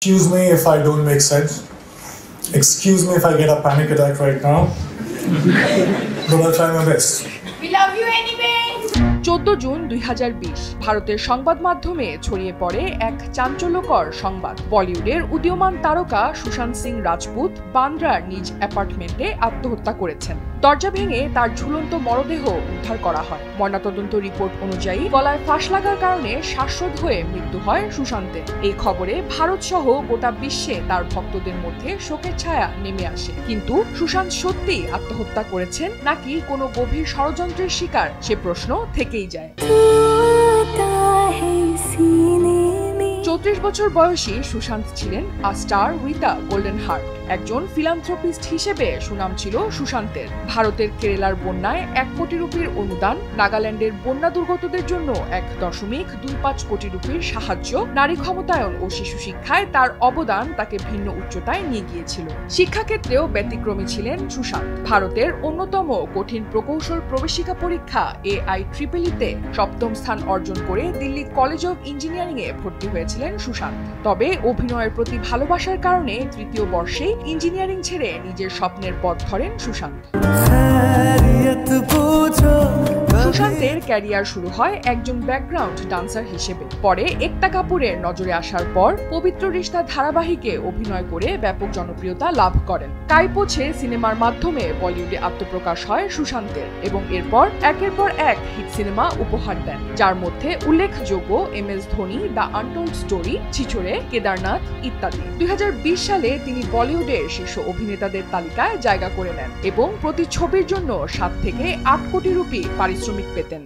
Excuse me if I don't make sense. Excuse me if I get a panic attack right now. But I'll try my best. We love you anyway. 14 June 2020 ভারতের সংবাদ মাধ্যমে ছড়িয়ে পড়ে এক চাঞ্চল্যকর সংবাদ। বলিউডের উদীয়মান তারকা সুশান্ত সিং রাজপুত বান্দ্রার নিজ অ্যাপার্টমেন্টে আত্মহত্যা করেছেন। দরজা ভেঙে তার ঝুলন্ত মরদেহ উদ্ধার করা হয়। ময়নাতদন্ত রিপোর্ট অনুযায়ী গলায় ফাঁস লাগার কারণে শ্বাসরোধ হয়ে মৃত্যু হয় সুশান্তের। এই খবরে ভারত সহ গোটা বিশ্বে তার ভক্তদের মধ্যে শোকের ছায়া নেমে আসে। কিন্তু সুশান্ত সত্যিই আত্মহত্যা করেছেন নাকি কোনো গভীর ষড়যন্ত্রের শিকার, সে প্রশ্ন থেকেই যায়। 34 বছর বয়সী সুশান্ত ছিলেন আ star with a golden heart. একজন ফিলান্থ্রপিস্ট হিসেবে সুনাম ছিল সুশান্তের। ভারতের কেরালার বন্যায় 1 কোটি রুপির অনুদান, নাগাল্যান্ডের বন্যা দুর্গতদের জন্য 1.25 কোটি রুপির সাহায্য, নারী ক্ষমতায়ন ও শিশু শিক্ষায় তার অবদান তাকে ভিন্ন উচ্চতায় নিয়ে গিয়েছিল। শিক্ষাক্ষেত্রেও ব্যতিক্রমী ছিলেন সুশান্ত। ভারতের অন্যতম কঠিন প্রকৌশল প্রবেশিকা পরীক্ষা AIEEE-তে 7ম স্থান অর্জন করে দিল্লি কলেজ অফ ইঞ্জিনিয়ারিং এ ভর্তি হয়েছিলেন সুশান্ত। তবে অভিনয়ের প্রতি ভালোবাসার কারণে 3য় বর্ষেই ইঞ্জিনিয়ারিং ছেড়ে নিজের স্বপ্নের পথ ধরেন সুশান্ত। সুশান্তের ক্যারিয়ার শুরু হয় একজন ব্যাকগ্রাউন্ড ডান্সার হিসেবে। পরে একতা কাপুরের নজরে আসার পর পবিত্র রিশতা ধারাবাহিকে অভিনয় করে ব্যাপক জনপ্রিয়তা লাভ করেন। কাইপোছে সিনেমার মাধ্যমে বলিউডে আত্মপ্রকাশ হয় সুশান্তের এবং এরপর একের পর এক হিট সিনেমা উপহার দেন, যার মধ্যে উল্লেখযোগ্য MS Dhoni, the untold story, Chhichhore, Kedarnath ইত্যাদি। 2020 সালে তিনি বলিউডের শীর্ষ অভিনেতাদের তালিকায় জায়গা করে নেন এবং প্রতি ছবির জন্য 7 থেকে 8 কোটি রুপি পারিশ্রমিক পেতেন।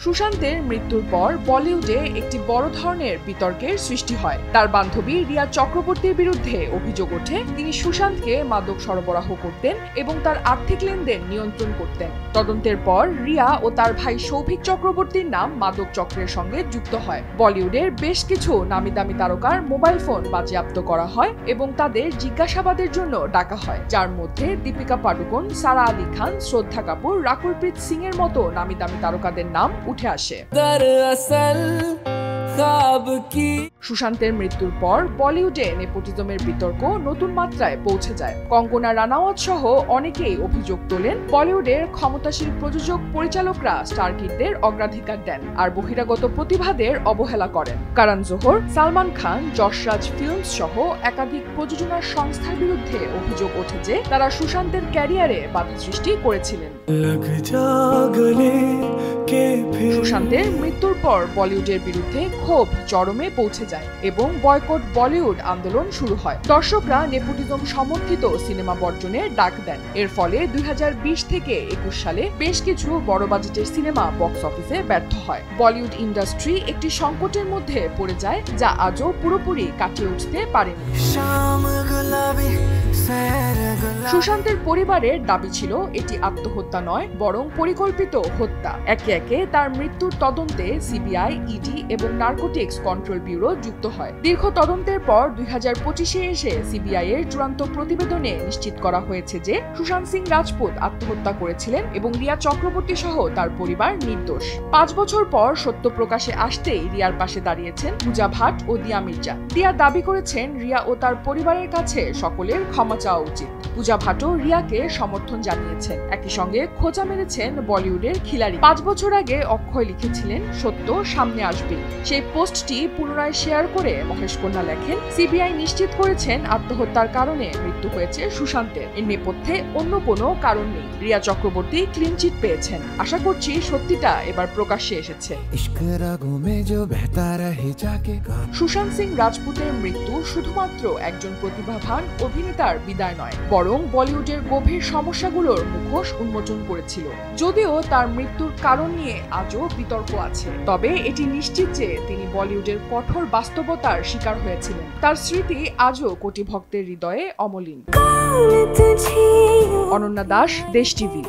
সুশান্তের মৃত্যুর পর বলিউডে একটি বড় ধরনের বিতর্কের সৃষ্টি হয়। তার বান্ধবী রিয়া চক্রবর্তীর বিরুদ্ধে অভিযোগ ওঠে তিনি সুশান্তকে মাদক সরবরাহ করতেন এবং তার আর্থিক লেনদেন নিয়ন্ত্রণ করতেন। তদন্তের পর রিয়া ও তার ভাই সৌভিক চক্রবর্তীর নাম মাদক চক্রের সঙ্গে যুক্ত হয়। বলিউডের বেশ কিছু নামি দামি তারকার মোবাইল ফোন বাজেয়াপ্ত করা হয় এবং তাদের জিজ্ঞাসাবাদের জন্য ডাকা হয়, যার মধ্যে দীপিকা পাডুকোন, সারা আলী খান, শ্রদ্ধা কাপুর, রাকুলপ্রীত সিং এর মতো নামি দামি তারকাদের নাম উঠে আসে। সুশান্তের মৃত্যুর পর বলিউডে নেপোটিজমের বিতর্ক নতুন মাত্রায় পৌঁছে যায়। কঙ্গনা রানাওয়াত সহ অনেকেই অভিযোগ তোলেন বলিউডের ক্ষমতাশীল প্রযোজক পরিচালকরা স্টার কিডদের অগ্রাধিকার দেন আর বহিরাগত প্রতিভাদের অবহেলা করেন। করণ জোহর, সালমান খান, যশরাজ ফিল্মস সহ একাধিক প্রযোজনার সংস্থার বিরুদ্ধে অভিযোগ ওঠে যে তারা সুশান্তের ক্যারিয়ারে বাধা সৃষ্টি করেছিলেন। সুশান্তের মৃত্যুর পর বলিউডের বিরুদ্ধে ক্ষোভ চরমে পৌঁছে যায় এবং বয়কট বলিউড আন্দোলন শুরু হয়। দর্শকরা নেপোটিজম সমর্থিত সিনেমা বর্জনের ডাক দেন। এর ফলে 2020 থেকে 21 সালে বেশ কিছু বড় বাজেটের সিনেমা বক্স অফিসে ব্যর্থ হয়। বলিউড ইন্ডাস্ট্রি একটি সংকটের মধ্যে পড়ে যায় যা আজও পুরোপুরি কাটিয়ে উঠতে পারেনি। সুশান্তের পরিবারের দাবি ছিল এটি আত্মহত্যা নয়, বরং পরিকল্পিত হত্যা। একে একে তার মৃত্যুর তদন্তে সিবিআই, ইডি এবং নার্কোটিক্স কন্ট্রোল ব্যুরো যুক্ত হয়। দীর্ঘ তদন্তের পর 2025-এ এসে সিবিআই এর চূড়ান্ত প্রতিবেদনে নিশ্চিত করা হয়েছে যে সুশান্ত সিং রাজপুত আত্মহত্যা করেছিলেন এবং রিয়া চক্রবর্তী সহ তার পরিবার নির্দোষ। 5 বছর পর সত্য প্রকাশে আসতেই রিয়ার পাশে দাঁড়িয়েছেন পূজা ভাট ও দিয়া মির্জা। দিয়া দাবি করেছেন রিয়া ও তার পরিবারের কাছে সকলের ক্ষমা চাওয়া উচিত। পূজা ভাটও রিয়াকে সমর্থন জানিয়েছেন। একই সঙ্গে খোঁচা মেরেছেন বলিউডের খিলাড়ি। 5 বছর আগে অক্ষয় লিখেছিলেন সত্য সামনে আসবে। সেই পোস্টটি পুনরায় শেয়ার করে মহেশ কন্যা লেখেন সিবিআই নিশ্চিত করেছেন আত্মহত্যার কারণে মৃত্যু হয়েছে সুশান্তের। এর নেপথ্যে অন্য কোনো কারণ নেই। রিয়া চক্রবর্তী ক্লিন চিট পেয়েছেন। আশা করছি সত্যিটা এবার প্রকাশ্যে এসেছে। সুশান্ত সিং রাজপুতের মৃত্যু শুধুমাত্র একজন প্রতিভাবান অভিনেতার বিদায় নয়, বরং বলিউডের গভীর সমস্যাগুলোর মুখোশ উন্মোচন করেছিল। যদিও তার মৃত্যুর কারণ নিয়ে আজও বিতর্ক আছে, তবে এটি নিশ্চিত যে তিনি বলিউডের কঠোর বাস্তবতার শিকার হয়েছিলেন। তার স্মৃতি আজও কোটি ভক্তের হৃদয়ে অমলিন। অনন্যা দাস, দেশ টিভি।